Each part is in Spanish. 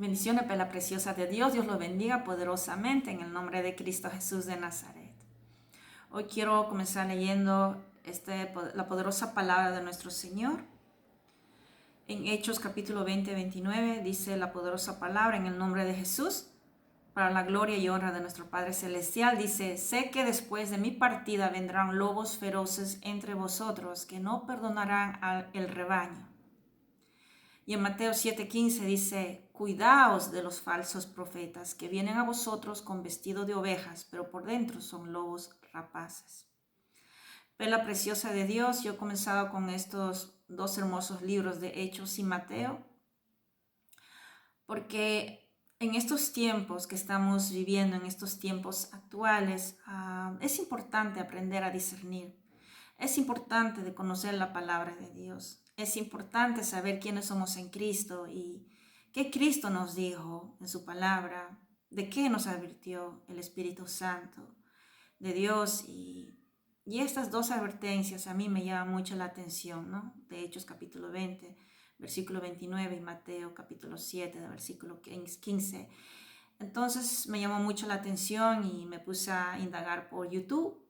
Bendiciones, la preciosa de Dios. Dios los bendiga poderosamente en el nombre de Cristo Jesús de Nazaret. Hoy quiero comenzar leyendo la poderosa palabra de nuestro Señor. En Hechos capítulo 20-29 dice la poderosa palabra en el nombre de Jesús, para la gloria y honra de nuestro Padre Celestial. Dice: sé que después de mi partida vendrán lobos feroces entre vosotros que no perdonarán el rebaño. Y en Mateo 7:15 dice: cuidaos de los falsos profetas que vienen a vosotros con vestido de ovejas, pero por dentro son lobos rapaces. Perla preciosa de Dios, yo he comenzado con estos dos hermosos libros de Hechos y Mateo, porque en estos tiempos que estamos viviendo, en estos tiempos actuales, es importante aprender a discernir. Es importante de conocer la palabra de Dios. Es importante saber quiénes somos en Cristo y qué Cristo nos dijo en su palabra, de qué nos advirtió el Espíritu Santo de Dios. Y estas dos advertencias a mí me llaman mucho la atención, ¿no? De Hechos capítulo 20, versículo 29 y Mateo capítulo 7, versículo 15. Entonces me llamó mucho la atención y me puse a indagar por YouTube.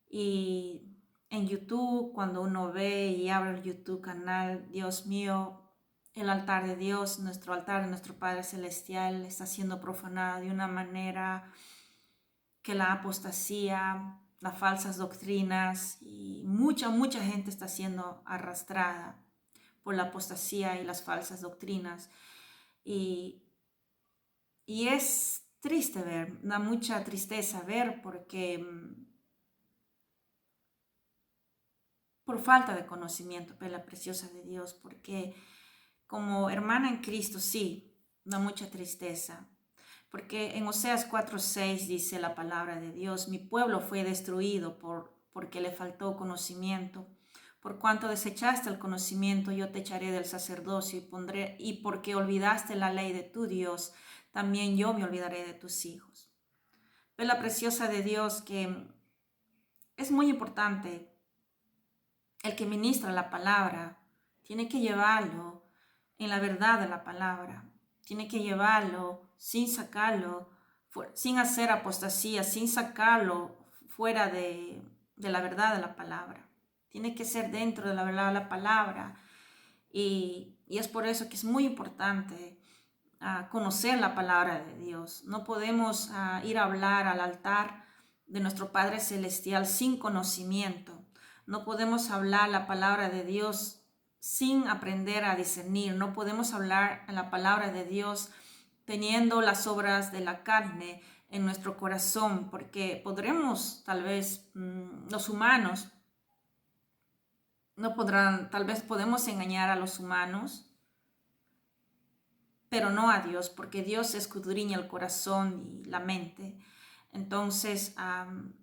Y en YouTube, cuando uno ve y abre el YouTube canal, Dios mío, el altar de Dios, nuestro altar de nuestro Padre Celestial está siendo profanado de una manera que la apostasía, las falsas doctrinas y mucha gente está siendo arrastrada por la apostasía y las falsas doctrinas. Y es triste ver, da mucha tristeza ver, porque por falta de conocimiento, la preciosa de Dios, porque como hermana en Cristo sí, da mucha tristeza, porque en Oseas 4:6 dice la palabra de Dios: mi pueblo fue destruido porque le faltó conocimiento. Por cuanto desechaste el conocimiento, yo te echaré del sacerdocio y porque olvidaste la ley de tu Dios, también yo me olvidaré de tus hijos. La preciosa de Dios, que es muy importante. El que ministra la palabra tiene que llevarlo en la verdad de la palabra. Tiene que llevarlo sin sacarlo, sin hacer apostasía, sin sacarlo fuera de la verdad de la palabra. Tiene que ser dentro de la verdad de la palabra. Y es por eso que es muy importante conocer la palabra de Dios. No podemos ir a hablar al altar de nuestro Padre Celestial sin conocimiento. No podemos hablar la palabra de Dios sin aprender a discernir. No podemos hablar la palabra de Dios teniendo las obras de la carne en nuestro corazón, porque podremos, tal vez, los humanos no podrán, tal vez podemos engañar a los humanos, pero no a Dios, porque Dios escudriña el corazón y la mente. Entonces,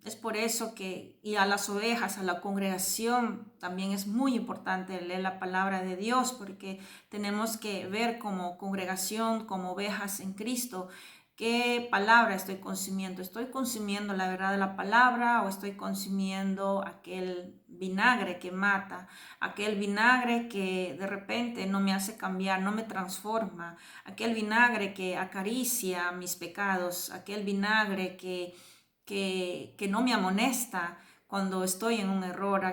es por eso que, y a las ovejas, a la congregación, también es muy importante leer la palabra de Dios, porque tenemos que ver como congregación, como ovejas en Cristo, qué palabra estoy consumiendo. ¿Estoy consumiendo la verdad de la palabra o estoy consumiendo aquel vinagre que mata, aquel vinagre que de repente no me hace cambiar, no me transforma, aquel vinagre que acaricia mis pecados, aquel vinagre que no me amonesta cuando estoy en un error,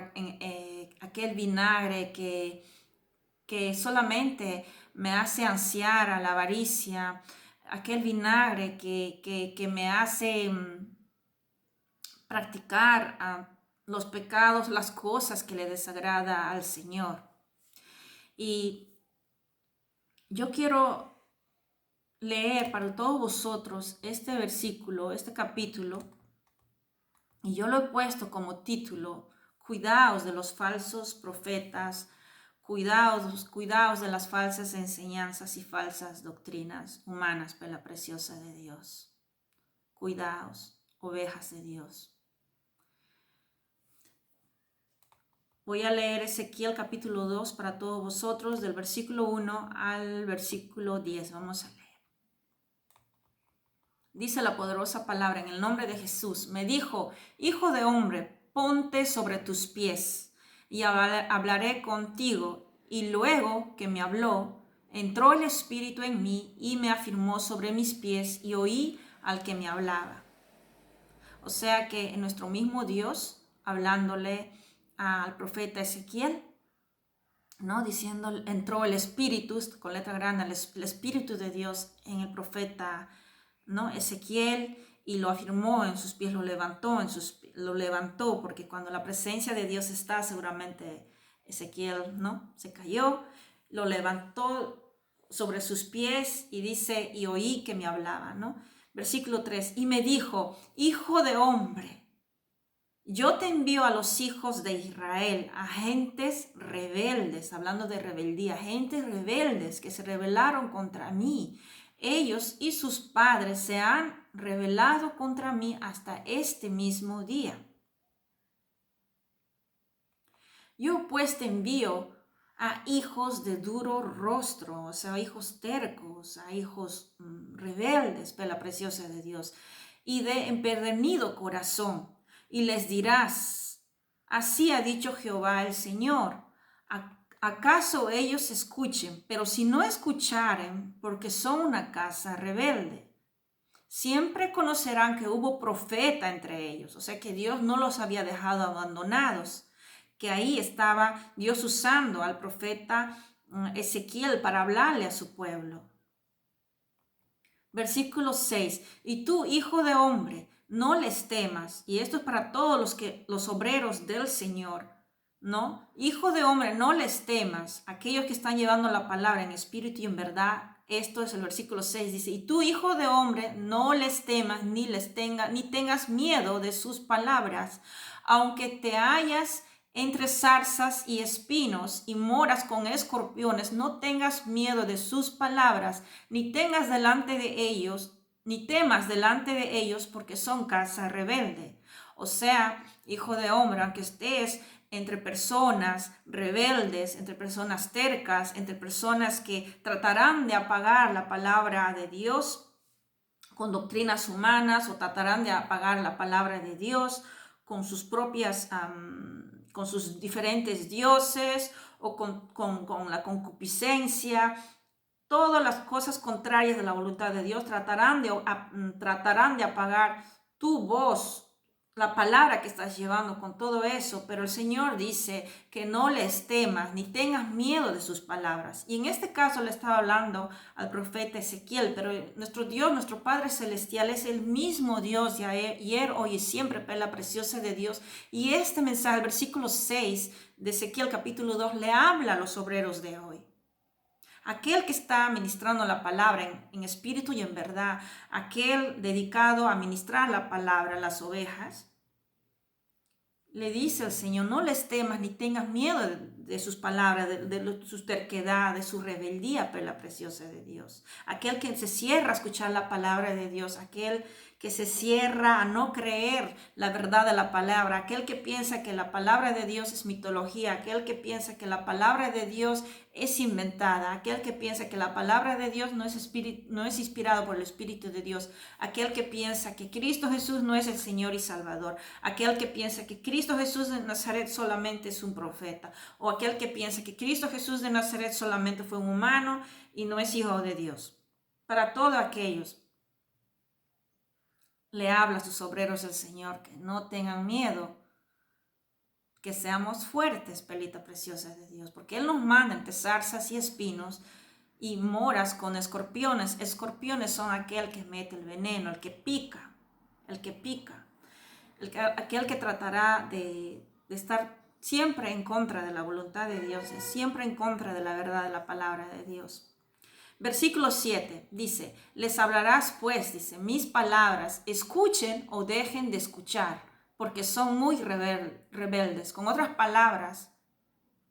aquel vinagre que solamente me hace ansiar a la avaricia, aquel vinagre que me hace practicar los pecados, las cosas que le desagrada al Señor. Y yo quiero leer para todos vosotros este versículo, este capítulo, y yo lo he puesto como título: cuidaos de los falsos profetas, cuidaos de las falsas enseñanzas y falsas doctrinas humanas, la preciosa de Dios. Cuidaos, ovejas de Dios. Voy a leer Ezequiel capítulo 2 para todos vosotros, del versículo 1 al versículo 10. Vamos a leer. Dice la poderosa palabra en el nombre de Jesús: me dijo: hijo de hombre, ponte sobre tus pies y hablaré contigo. Y luego que me habló, entró el Espíritu en mí y me afirmó sobre mis pies y oí al que me hablaba. O sea que nuestro mismo Dios, hablándole al profeta Ezequiel, ¿no? Diciendo, entró el Espíritu, con letra grande, el Espíritu de Dios en el profeta, ¿no? Ezequiel, y lo afirmó en sus pies, lo levantó, porque cuando la presencia de Dios está, seguramente Ezequiel, ¿no? Se cayó, lo levantó sobre sus pies y dice, y oí que me hablaba, ¿no? Versículo 3, y me dijo, hijo de hombre, yo te envío a los hijos de Israel, a gentes rebeldes, hablando de rebeldía, gentes rebeldes que se rebelaron contra mí. Ellos y sus padres se han rebelado contra mí hasta este mismo día. Yo pues te envío a hijos de duro rostro, o sea, a hijos tercos, a hijos rebeldes, la preciosa de Dios, y de empedernido corazón. Y les dirás, así ha dicho Jehová el Señor, ¿acaso ellos escuchen? Pero si no escucharen, porque son una casa rebelde, siempre conocerán que hubo profeta entre ellos, o sea que Dios no los había dejado abandonados, que ahí estaba Dios usando al profeta Ezequiel para hablarle a su pueblo. Versículo 6, y tú, hijo de hombre, no les temas, y esto es para todos los obreros del Señor, ¿no? Hijo de hombre, no les temas, aquellos que están llevando la palabra en espíritu y en verdad. Esto es el versículo 6, dice, y tú, hijo de hombre, no les temas, ni tengas miedo de sus palabras, aunque te hallas entre zarzas y espinos y moras con escorpiones, no tengas miedo de sus palabras, ni temas delante de ellos, porque son casa rebelde. O sea, hijo de hombre, aunque estés entre personas rebeldes, entre personas tercas, entre personas que tratarán de apagar la palabra de Dios con doctrinas humanas, o tratarán de apagar la palabra de Dios con sus propias con sus diferentes dioses, o con la concupiscencia, todas las cosas contrarias de la voluntad de Dios tratarán de apagar tu voz, la palabra que estás llevando con todo eso. Pero el Señor dice que no les temas ni tengas miedo de sus palabras. Y en este caso le estaba hablando al profeta Ezequiel, pero nuestro Dios, nuestro Padre Celestial, es el mismo Dios de ayer, hoy y siempre, perla preciosa de Dios. Y este mensaje, el versículo 6 de Ezequiel capítulo 2, le habla a los obreros de hoy. Aquel que está ministrando la palabra en espíritu y en verdad, aquel dedicado a ministrar la palabra a las ovejas, le dice al Señor, no les temas ni tengas miedo de sus palabras, de su terquedad, de su rebeldía, pero la preciosa de Dios. Aquel que se cierra a escuchar la palabra de Dios, aquel que se cierra a no creer la verdad de la palabra, aquel que piensa que la palabra de Dios es mitología, aquel que piensa que la palabra de Dios es inventada, aquel que piensa que la palabra de Dios no es inspirado por el Espíritu de Dios, aquel que piensa que Cristo Jesús no es el Señor y Salvador, aquel que piensa que Cristo Jesús de Nazaret solamente es un profeta, o aquel que piensa que Cristo Jesús de Nazaret solamente fue un humano y no es hijo de Dios. Para todos aquellos, le habla a sus obreros el Señor que no tengan miedo, que seamos fuertes, pelita preciosa de Dios, porque Él nos manda entre zarzas y espinos y moras con escorpiones. Escorpiones son aquel que mete el veneno, el que pica, aquel que tratará de estar siempre en contra de la voluntad de Dios, siempre en contra de la verdad de la palabra de Dios. Versículo 7 dice, les hablarás pues, dice, mis palabras, escuchen o dejen de escuchar, porque son muy rebeldes. Con otras palabras,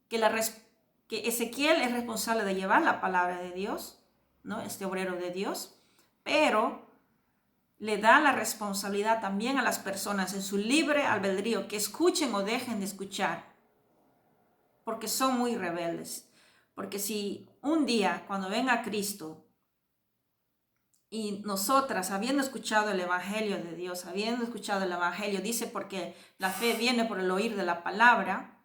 que Ezequiel es responsable de llevar la palabra de Dios, ¿no? Este obrero de Dios, pero le da la responsabilidad también a las personas en su libre albedrío que escuchen o dejen de escuchar, porque son muy rebeldes. Porque si un día, cuando venga Cristo, y nosotras, habiendo escuchado el Evangelio de Dios, habiendo escuchado el Evangelio, dice porque la fe viene por el oír de la palabra,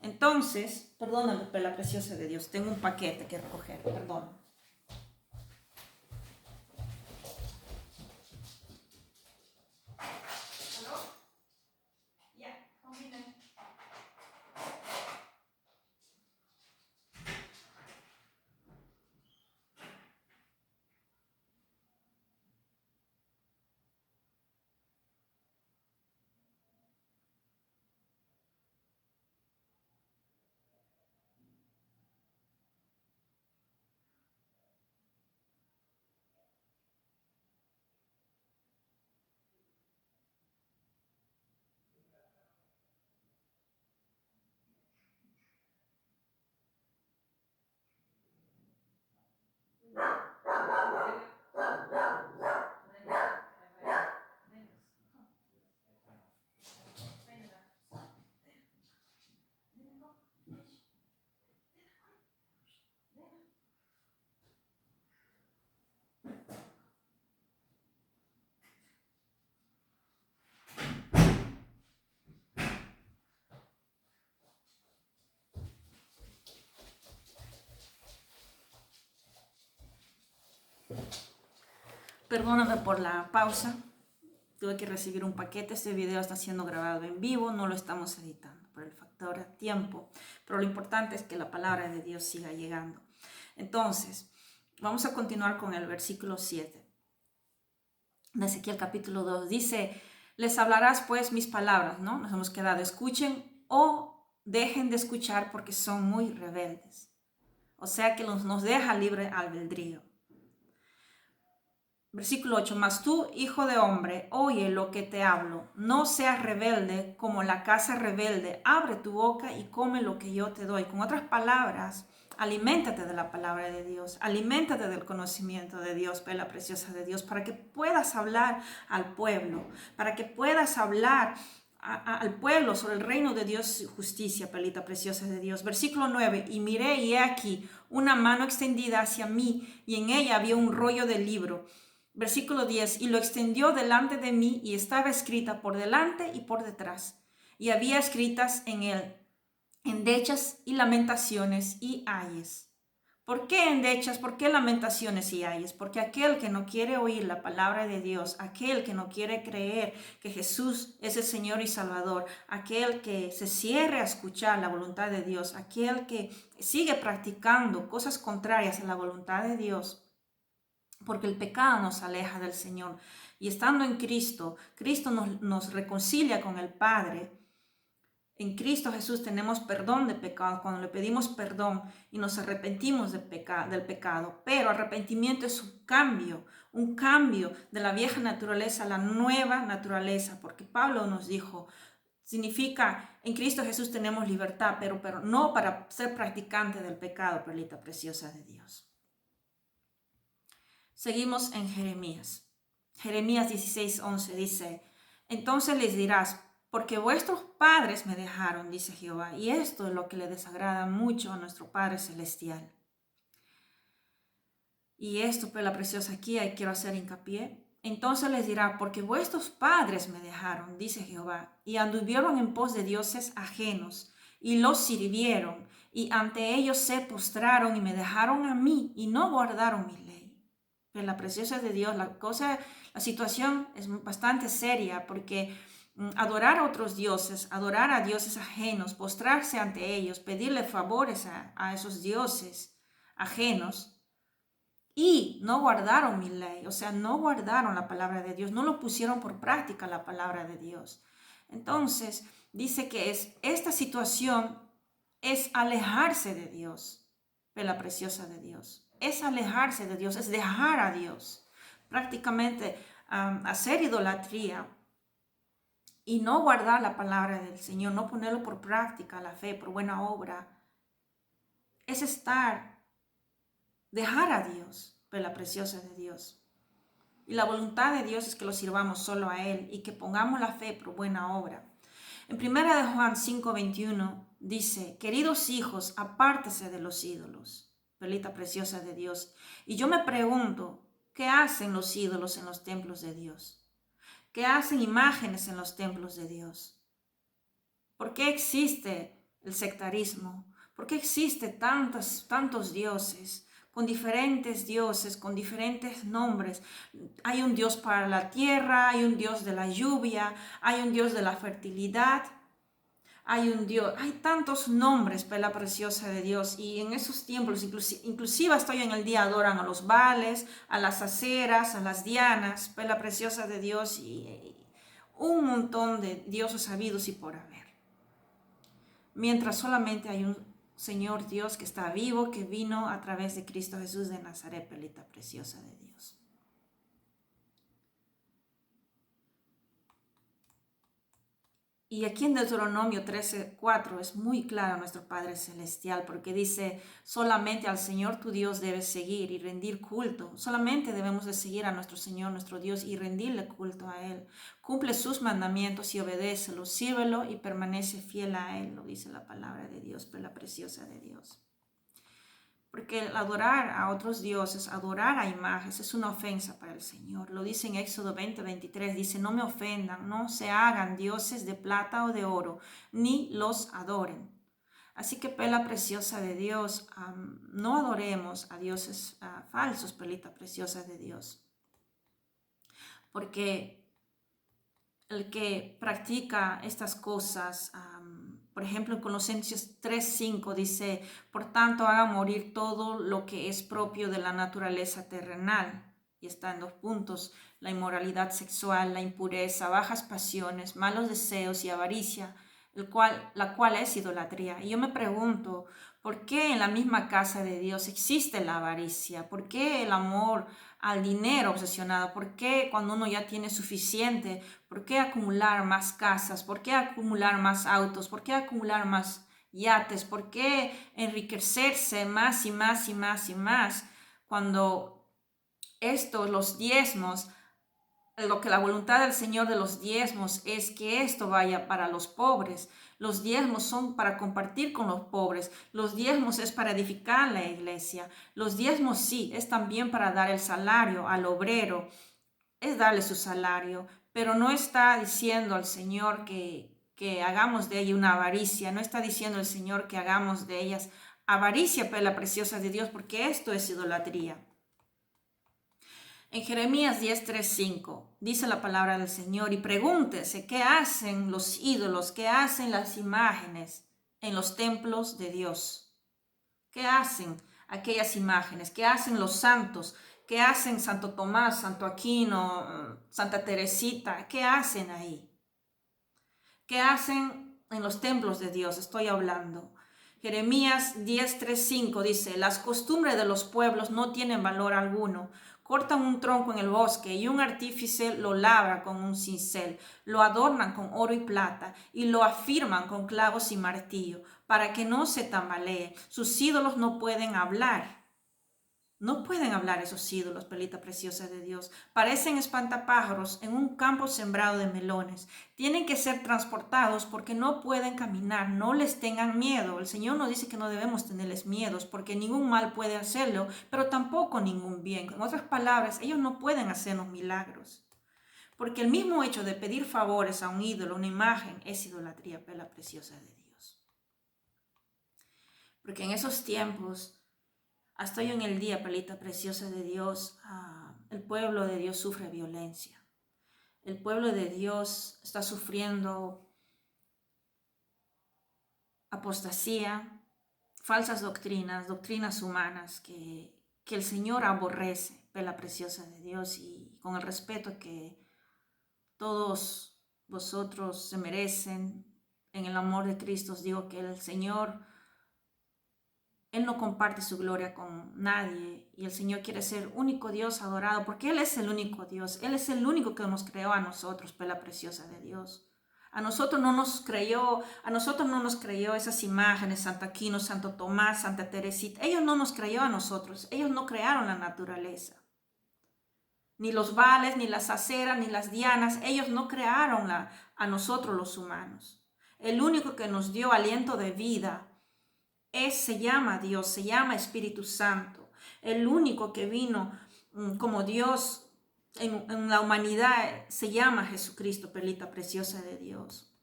entonces, perdóname, la preciosa de Dios, tengo un paquete que recoger, perdón. Perdóname por la pausa. Tuve que recibir un paquete. Este video está siendo grabado en vivo. No lo estamos editando por el factor tiempo. Pero lo importante es que la palabra de Dios siga llegando. Entonces, vamos a continuar con el versículo 7. De Ezequiel capítulo 2. Dice, les hablarás pues mis palabras, ¿no? Nos hemos quedado. Escuchen o dejen de escuchar porque son muy rebeldes. O sea que nos deja libre albedrío. Versículo 8, mas tú, hijo de hombre, oye lo que te hablo, no seas rebelde como la casa rebelde, abre tu boca y come lo que yo te doy. Con otras palabras, aliméntate de la palabra de Dios, aliméntate del conocimiento de Dios, perla preciosa de Dios, para que puedas hablar al pueblo, para que puedas hablar al pueblo sobre el reino de Dios y justicia, perlita preciosa de Dios. Versículo 9, y miré y he aquí una mano extendida hacia mí y en ella había un rollo de libro. Versículo 10, y lo extendió delante de mí y estaba escrita por delante y por detrás. Y había escritas en él endechas y lamentaciones y ayes. ¿Por qué endechas? ¿Por qué lamentaciones y ayes? Porque aquel que no quiere oír la palabra de Dios, aquel que no quiere creer que Jesús es el Señor y Salvador, aquel que se cierre a escuchar la voluntad de Dios, aquel que sigue practicando cosas contrarias a la voluntad de Dios, porque el pecado nos aleja del Señor. Y estando en Cristo, Cristo nos reconcilia con el Padre. En Cristo Jesús tenemos perdón de pecado cuando le pedimos perdón y nos arrepentimos del pecado. Pero arrepentimiento es un cambio de la vieja naturaleza a la nueva naturaleza. Porque Pablo nos dijo, significa, en Cristo Jesús tenemos libertad, pero no para ser practicante del pecado, perlita preciosa de Dios. Seguimos en Jeremías. Jeremías 16:11 dice, entonces les dirás, porque vuestros padres me dejaron, dice Jehová, y esto es lo que le desagrada mucho a nuestro Padre Celestial. Y esto, pues la preciosa aquí, quiero hacer hincapié. Entonces les dirá, porque vuestros padres me dejaron, dice Jehová, y anduvieron en pos de dioses ajenos, y los sirvieron, y ante ellos se postraron, y me dejaron a mí, y no guardaron mi ley. Pero la preciosa de Dios, la situación es bastante seria, porque adorar a otros dioses, adorar a dioses ajenos, postrarse ante ellos, pedirle favores a esos dioses ajenos, y no guardaron mi ley, o sea, no guardaron la palabra de Dios, no lo pusieron por práctica la palabra de Dios. Entonces, dice que esta situación es alejarse de Dios, de la preciosa de Dios. Es alejarse de Dios, es dejar a Dios, prácticamente hacer idolatría y no guardar la palabra del Señor, no ponerlo por práctica, la fe, por buena obra. Es dejar a Dios, la preciosa de Dios. Y la voluntad de Dios es que lo sirvamos solo a Él y que pongamos la fe por buena obra. En 1 de Juan 5:21 dice, queridos hijos, apártese de los ídolos, perlita preciosa de Dios. Y yo me pregunto, ¿qué hacen los ídolos en los templos de Dios? ¿Qué hacen imágenes en los templos de Dios? ¿Por qué existe el sectarismo? ¿Por qué existe tantos dioses? Con diferentes dioses, con diferentes nombres. Hay un Dios para la tierra, hay un Dios de la lluvia, hay un Dios de la fertilidad, hay un Dios, hay tantos nombres, la preciosa de Dios. Y en esos tiempos, inclusive hasta hoy en el día, adoran a los Baales, a las aceras, a las dianas, la preciosa de Dios, y un montón de dioses habidos y por haber. Mientras solamente hay un Señor Dios que está vivo, que vino a través de Cristo Jesús de Nazaret, perlita preciosa de Dios. Y aquí en Deuteronomio 13:4 es muy claro nuestro Padre Celestial, porque dice, solamente al Señor tu Dios debes seguir y rendir culto. Solamente debemos de seguir a nuestro Señor, nuestro Dios, y rendirle culto a Él. Cumple sus mandamientos y obedécelo, sírvelo y permanece fiel a Él, lo dice la palabra de Dios, pero la preciosa de Dios. Porque el adorar a otros dioses, adorar a imágenes, es una ofensa para el Señor. Lo dice en Éxodo 20:23, dice, no me ofendan, no se hagan dioses de plata o de oro, ni los adoren. Así que, perla preciosa de Dios, no adoremos a dioses falsos, perlita preciosa de Dios. Porque el que practica estas cosas, por ejemplo, en Colosenses 3:5 dice, por tanto, haga morir todo lo que es propio de la naturaleza terrenal. Y está en 2 puntos, la inmoralidad sexual, la impureza, bajas pasiones, malos deseos y avaricia, la cual es idolatría. Y yo me pregunto, ¿por qué en la misma casa de Dios existe la avaricia? ¿Por qué el amor al dinero obsesionado? ¿Por qué cuando uno ya tiene suficiente? ¿Por qué acumular más casas? ¿Por qué acumular más autos? ¿Por qué acumular más yates? ¿Por qué enriquecerse más y más y más y más? Cuando los diezmos, lo que la voluntad del Señor de los diezmos es que esto vaya para los pobres. Los diezmos son para compartir con los pobres. Los diezmos es para edificar la iglesia. Los diezmos sí, es también para dar el salario al obrero, es darle su salario, pero no está diciendo al Señor que hagamos de ella una avaricia, no está diciendo el Señor que hagamos de ellas avaricia, perla preciosa de Dios, porque esto es idolatría. En Jeremías 10:3-5 dice la palabra del Señor, y pregúntese qué hacen los ídolos, qué hacen las imágenes en los templos de Dios. ¿Qué hacen aquellas imágenes? ¿Qué hacen los santos? ¿Qué hacen Santo Tomás, Santo Aquino, Santa Teresita? ¿Qué hacen ahí? ¿Qué hacen en los templos de Dios? Estoy hablando. Jeremías 10:3-5 dice, las costumbres de los pueblos no tienen valor alguno. Cortan un tronco en el bosque y un artífice lo labra con un cincel. Lo adornan con oro y plata y lo afirman con clavos y martillo para que no se tambalee. Sus ídolos no pueden hablar. No pueden hablar esos ídolos, perlita preciosa de Dios. Parecen espantapájaros en un campo sembrado de melones. Tienen que ser transportados porque no pueden caminar. No les tengan miedo. El Señor nos dice que no debemos tenerles miedos porque ningún mal puede hacerlo, pero tampoco ningún bien. En otras palabras, ellos no pueden hacernos milagros. Porque el mismo hecho de pedir favores a un ídolo, una imagen, es idolatría, perla preciosa de Dios. Porque en esos tiempos, hasta hoy en el día, perlita preciosa de Dios, el pueblo de Dios sufre violencia. El pueblo de Dios está sufriendo apostasía, falsas doctrinas, doctrinas humanas que el Señor aborrece, perla preciosa de Dios, y con el respeto que todos vosotros se merecen, en el amor de Cristo os digo que el Señor, Él no comparte su gloria con nadie y el Señor quiere ser único Dios adorado porque Él es el único Dios. Él es el único que nos creó a nosotros, perla preciosa de Dios. A nosotros no nos creyó esas imágenes, Santo Aquino, Santo Tomás, Santa Teresita. Ellos no nos creyó a nosotros. Ellos no crearon la naturaleza. Ni los vales, ni las aceras, ni las dianas. Ellos no crearon a nosotros los humanos. El único que nos dio aliento de vida se llama Dios, se llama Espíritu Santo. El único que vino como Dios en la humanidad se llama Jesucristo, perlita preciosa de Dios.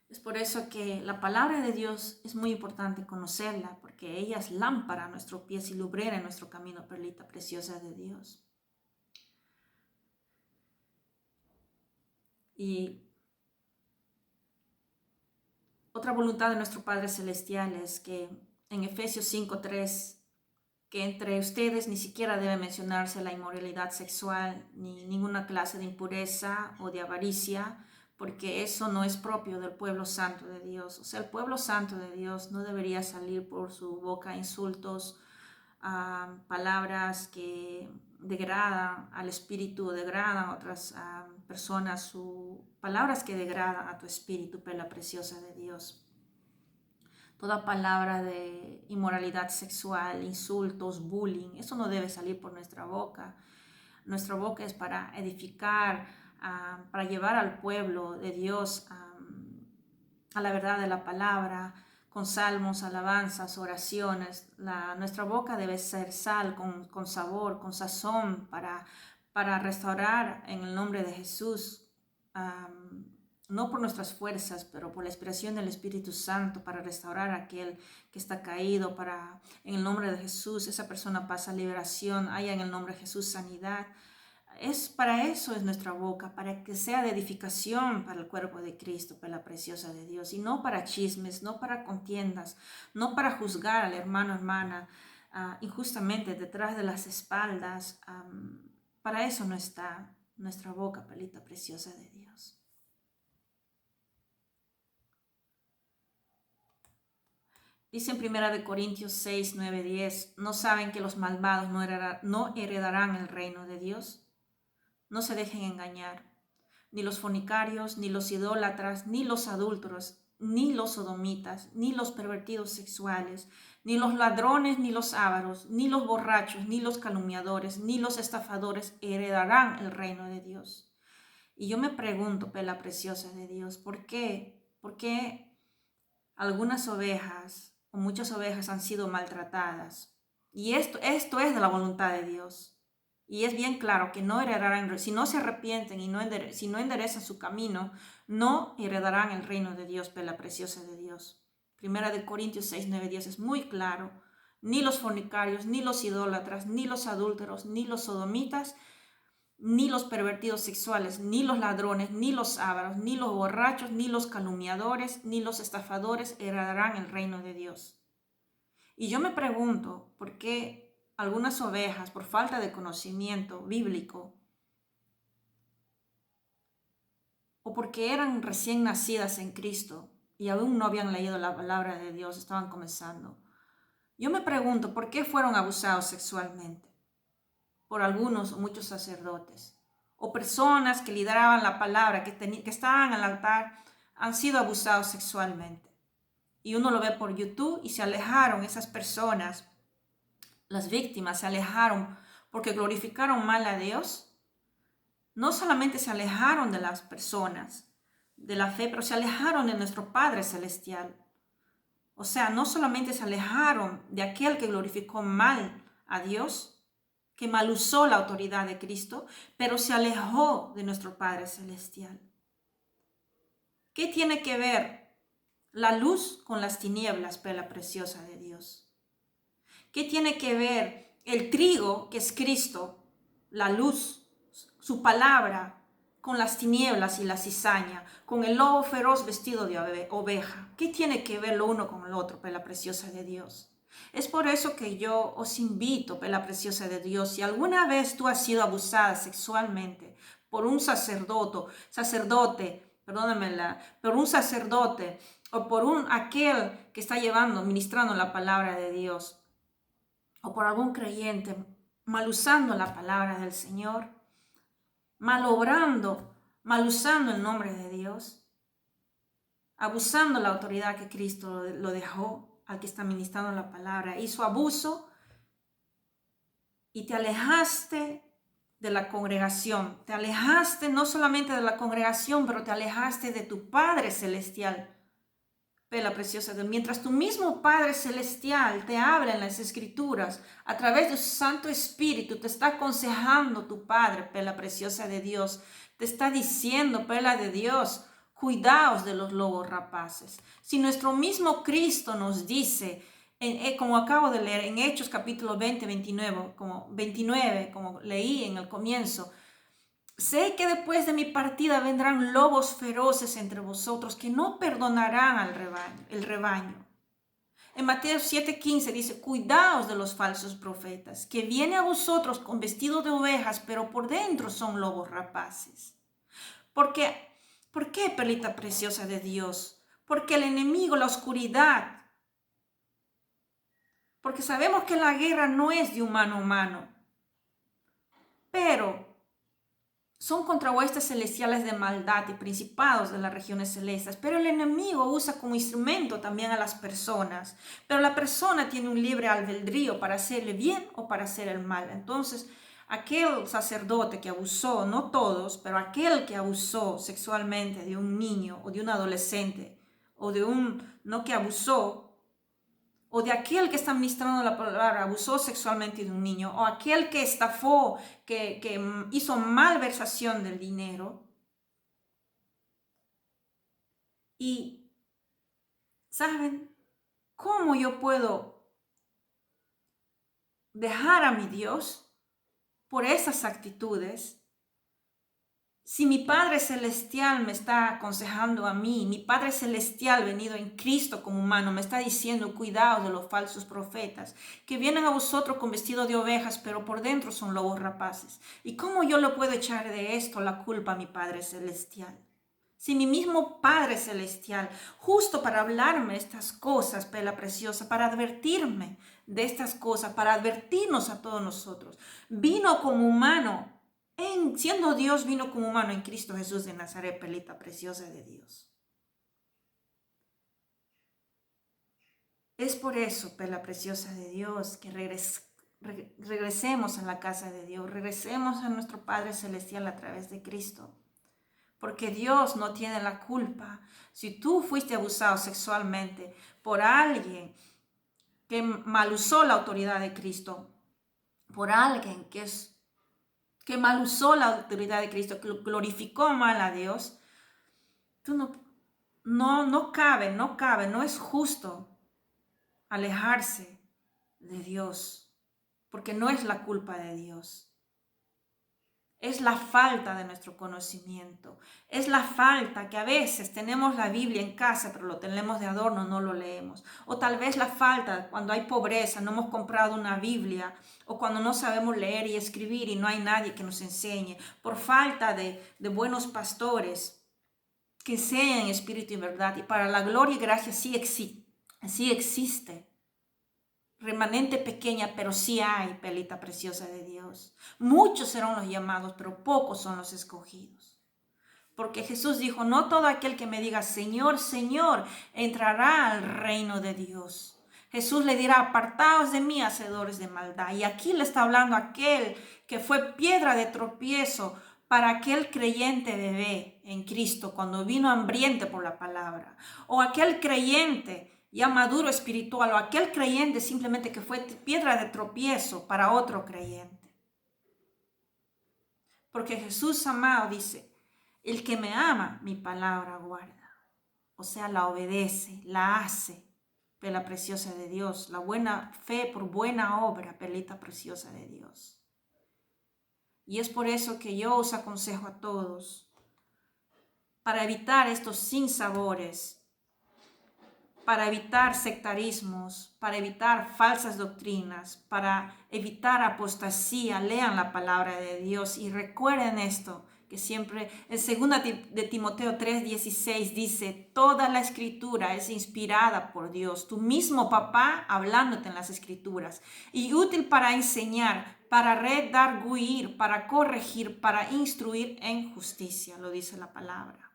Es por eso que la palabra de Dios es muy importante conocerla, porque ella es lámpara a nuestros pies y lumbrera en nuestro camino, perlita preciosa de Dios. Y otra voluntad de nuestro Padre Celestial es que en Efesios 5:3, que entre ustedes ni siquiera debe mencionarse la inmoralidad sexual ni ninguna clase de impureza o de avaricia, porque eso no es propio del pueblo santo de Dios. O sea, el pueblo santo de Dios no debería salir por su boca insultos, palabras que degradan al espíritu, degradan a otras personas, palabras que degradan a tu espíritu, perla preciosa de Dios. Toda palabra de inmoralidad sexual, insultos, bullying, eso no debe salir por nuestra boca. Nuestra boca es para edificar, para llevar al pueblo de Dios a la verdad de la palabra, con salmos, alabanzas, oraciones. Nuestra boca debe ser sal, con sabor, con sazón, para restaurar en el nombre de Jesús no por nuestras fuerzas, pero por la inspiración del Espíritu Santo para restaurar a aquel que está caído, para en el nombre de Jesús esa persona pasa liberación, haya en el nombre de Jesús sanidad. Para eso es nuestra boca, para que sea de edificación para el cuerpo de Cristo, para la preciosa de Dios, y no para chismes, no para contiendas, no para juzgar al hermano, hermana, injustamente detrás de las espaldas. Para eso no está nuestra boca, pelita preciosa de Dios. Dice en 1 Corintios 6, 9, 10, ¿no saben que los malvados no heredarán el reino de Dios? No se dejen engañar, ni los fornicarios, ni los idólatras, ni los adúlteros, ni los sodomitas, ni los pervertidos sexuales, ni los ladrones, ni los ávaros, ni los borrachos, ni los calumniadores, ni los estafadores heredarán el reino de Dios. Y yo me pregunto, pela preciosa de Dios, ¿por qué? ¿Por qué algunas ovejas o muchas ovejas han sido maltratadas? Y esto es de la voluntad de Dios. Y es bien claro que no heredarán, si no se arrepienten y si no enderezan su camino, no heredarán el reino de Dios, pela preciosa de Dios. 1 Corintios 6, 9, 10 es muy claro. Ni los fornicarios, ni los idólatras, ni los adúlteros, ni los sodomitas, ni los pervertidos sexuales, ni los ladrones, ni los ávaros, ni los borrachos, ni los calumniadores, ni los estafadores heredarán el reino de Dios. Y yo me pregunto, ¿por qué algunas ovejas, por falta de conocimiento bíblico, o porque eran recién nacidas en Cristo y aún no habían leído la palabra de Dios, estaban comenzando? Yo me pregunto, ¿por qué fueron abusados sexualmente? Por algunos o muchos sacerdotes, o personas que lideraban la palabra, que estaban al altar, han sido abusados sexualmente. Y uno lo ve por YouTube y se alejaron esas personas. Las víctimas se alejaron porque glorificaron mal a Dios. No solamente se alejaron de las personas, de la fe, pero se alejaron de nuestro Padre Celestial. O sea, no solamente se alejaron de aquel que glorificó mal a Dios, que mal usó la autoridad de Cristo, pero se alejó de nuestro Padre Celestial. ¿Qué tiene que ver la luz con las tinieblas, pela preciosa de Dios? ¿Qué tiene que ver el trigo, que es Cristo, la luz, su palabra, con las tinieblas y la cizaña, con el lobo feroz vestido de oveja? ¿Qué tiene que ver lo uno con el otro, pela preciosa de Dios? Es por eso que yo os invito, pela preciosa de Dios, si alguna vez tú has sido abusada sexualmente por un sacerdote, perdónenmela, por un sacerdote o por aquel que está ministrando la palabra de Dios, o por algún creyente mal usando la palabra del Señor, mal obrando, mal usando el nombre de Dios, abusando la autoridad que Cristo lo dejó al que está ministrando la palabra, hizo abuso y te alejaste de la congregación, te alejaste no solamente de la congregación, pero te alejaste de tu Padre Celestial. Pela preciosa de Dios, mientras tu mismo Padre Celestial te habla en las Escrituras, a través de su Santo Espíritu, te está aconsejando tu Padre, pela preciosa de Dios, te está diciendo, pela de Dios, cuidaos de los lobos rapaces. Si nuestro mismo Cristo nos dice, como acabo de leer en Hechos capítulo 29, como leí en el comienzo, sé que después de mi partida vendrán lobos feroces entre vosotros que no perdonarán el rebaño. En Mateo 7:15 dice, cuidaos de los falsos profetas, que vienen a vosotros con vestido de ovejas, pero por dentro son lobos rapaces. ¿Por qué, perlita preciosa de Dios? Porque el enemigo, la oscuridad, porque sabemos que la guerra no es de humano a humano, pero son contra huestes celestiales de maldad y principados de las regiones celestes, pero el enemigo usa como instrumento también a las personas, pero la persona tiene un libre albedrío para hacerle bien o para hacer el mal. Entonces, aquel sacerdote que abusó, no todos, pero aquel que abusó sexualmente de un niño o de un adolescente, o no que abusó, o de aquel que está ministrando la palabra, abusó sexualmente de un niño, o aquel que estafó, que hizo malversación del dinero, Y, ¿saben cómo yo puedo dejar a mi Dios por esas actitudes? Si mi Padre Celestial me está aconsejando a mí, mi Padre Celestial venido en Cristo como humano, me está diciendo, cuidado de los falsos profetas, que vienen a vosotros con vestido de ovejas, pero por dentro son lobos rapaces. ¿Y cómo yo le puedo echar de esto la culpa a mi Padre Celestial? Si mi mismo Padre Celestial, justo para hablarme estas cosas, Pela Preciosa, para advertirme de estas cosas, para advertirnos a todos nosotros, vino como humano, siendo Dios, vino como humano en Cristo Jesús de Nazaret, Pelita Preciosa de Dios. Es por eso, Pela Preciosa de Dios, que regresemos a la casa de Dios, regresemos a nuestro Padre Celestial a través de Cristo. Porque Dios no tiene la culpa. Si tú fuiste abusado sexualmente por alguien que mal usó la autoridad de Cristo, por alguien que mal usó la autoridad de Cristo, que glorificó mal a Dios, tú no cabe, no es justo alejarse de Dios, porque no es la culpa de Dios. Es la falta de nuestro conocimiento. Es la falta que a veces tenemos la Biblia en casa, pero lo tenemos de adorno, no lo leemos. O tal vez la falta cuando hay pobreza, no hemos comprado una Biblia. O cuando no sabemos leer y escribir y no hay nadie que nos enseñe. Por falta de buenos pastores que enseñen espíritu y verdad. Y para la gloria y gracia sí existe. Remanente pequeña, pero sí hay, Pelita Preciosa de Dios. Muchos serán los llamados, pero pocos son los escogidos. Porque Jesús dijo, no todo aquel que me diga Señor, Señor, entrará al reino de Dios. Jesús le dirá, apartaos de mí, hacedores de maldad. Y aquí le está hablando aquel que fue piedra de tropiezo para aquel creyente bebé en Cristo cuando vino hambriente por la palabra. O aquel creyente ya maduro espiritual, o aquel creyente simplemente que fue piedra de tropiezo para otro creyente. Porque Jesús amado dice, el que me ama, mi palabra guarda. O sea, la obedece, la hace, Pela Preciosa de Dios. La buena fe por buena obra, Pelita Preciosa de Dios. Y es por eso que yo os aconsejo a todos, para evitar estos sinsabores, para evitar sectarismos, para evitar falsas doctrinas, para evitar apostasía, lean la palabra de Dios y recuerden esto, que siempre en 2 de Timoteo 3:16 dice, toda la escritura es inspirada por Dios, tu mismo papá hablándote en las escrituras, y útil para enseñar, para redarguir, para corregir, para instruir en justicia, lo dice la palabra.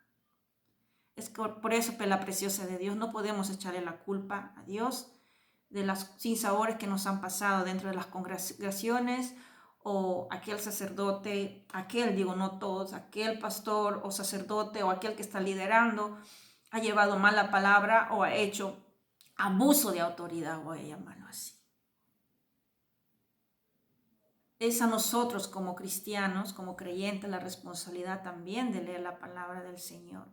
Es por eso, Pela Preciosa de Dios, no podemos echarle la culpa a Dios de las sinsabores que nos han pasado dentro de las congregaciones, o aquel sacerdote, no todos, aquel pastor o sacerdote o aquel que está liderando ha llevado mal la palabra o ha hecho abuso de autoridad, voy a llamarlo así. Es a nosotros como cristianos, como creyentes, la responsabilidad también de leer la palabra del Señor.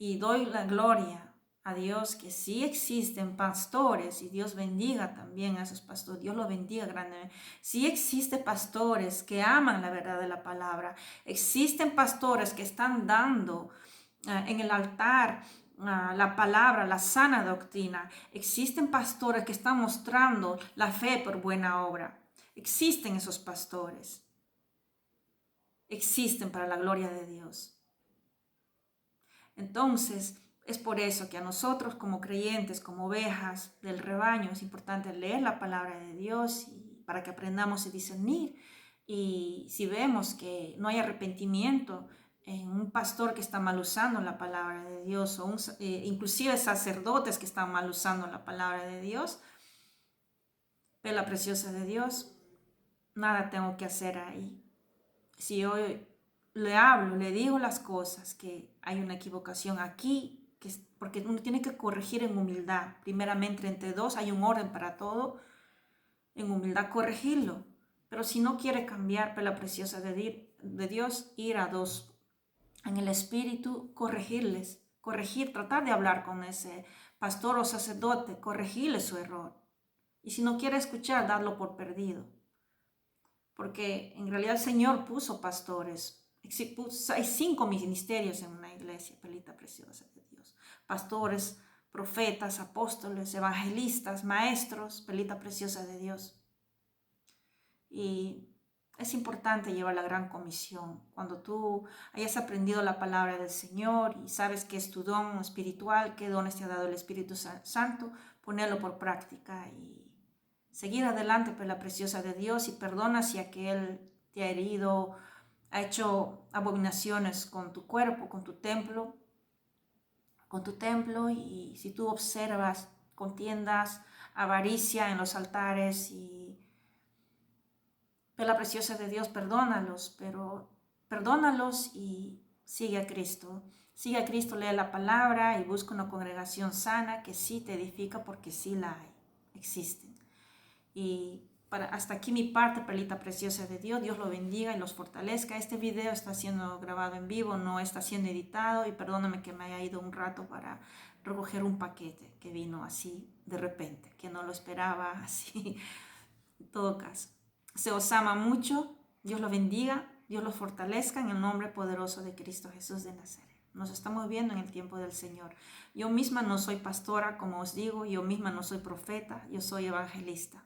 Y doy la gloria a Dios que sí existen pastores, y Dios bendiga también a esos pastores, Dios los bendiga grandemente. Sí existen pastores que aman la verdad de la palabra, existen pastores que están dando en el altar la palabra, la sana doctrina, existen pastores que están mostrando la fe por buena obra, existen esos pastores, existen para la gloria de Dios. Entonces, es por eso que a nosotros como creyentes, como ovejas del rebaño, es importante leer la palabra de Dios y para que aprendamos a discernir. Y si vemos que no hay arrepentimiento en un pastor que está mal usando la palabra de Dios, o inclusive sacerdotes que están mal usando la palabra de Dios, Pela Preciosa de Dios, nada tengo que hacer ahí. Si hoy le hablo, le digo las cosas, que hay una equivocación aquí, porque uno tiene que corregir en humildad. Primeramente, entre dos hay un orden para todo, en humildad corregirlo. Pero si no quiere cambiar, Pela Preciosa de Dios, ir a dos en el espíritu, corregirles, corregir, tratar de hablar con ese pastor o sacerdote, corregirle su error. Y si no quiere escuchar, darlo por perdido. Porque en realidad el Señor puso pastores. Hay 5 ministerios en una iglesia, pelita preciosa de Dios. Pastores, profetas, apóstoles, evangelistas, maestros, pelita preciosa de Dios. Y es importante llevar la gran comisión. Cuando tú hayas aprendido la palabra del Señor y sabes que es tu don espiritual, qué dones te ha dado el Espíritu Santo, ponerlo por práctica y seguir adelante por la preciosa de Dios, y perdona si aquel te ha herido, ha hecho abominaciones con tu cuerpo, con tu templo, y si tú observas contiendas, avaricia en los altares y por la preciosa de Dios, perdónalos, pero perdónalos y sigue a Cristo. Sigue a Cristo, lee la palabra y busca una congregación sana que sí te edifica, porque sí la hay, existen. Y hasta aquí mi parte, perlita preciosa de Dios. Dios lo bendiga y los fortalezca. Este video está siendo grabado en vivo, no está siendo editado, y perdóname que me haya ido un rato para recoger un paquete que vino así de repente, que no lo esperaba así. En todo caso, se os ama mucho. Dios lo bendiga, Dios los fortalezca en el nombre poderoso de Cristo Jesús de Nazaret. Nos estamos viendo en el tiempo del Señor. Yo misma no soy pastora, como os digo, yo misma no soy profeta, yo soy evangelista.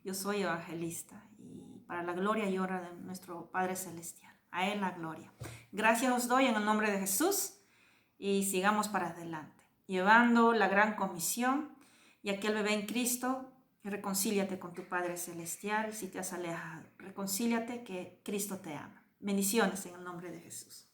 Yo soy evangelista, y para la gloria y honra de nuestro Padre Celestial. A Él la gloria. Gracias os doy en el nombre de Jesús, y sigamos para adelante, llevando la gran comisión. Y aquel bebé en Cristo, reconcíliate con tu Padre Celestial. Si te has alejado, reconcíliate, que Cristo te ama. Bendiciones en el nombre de Jesús.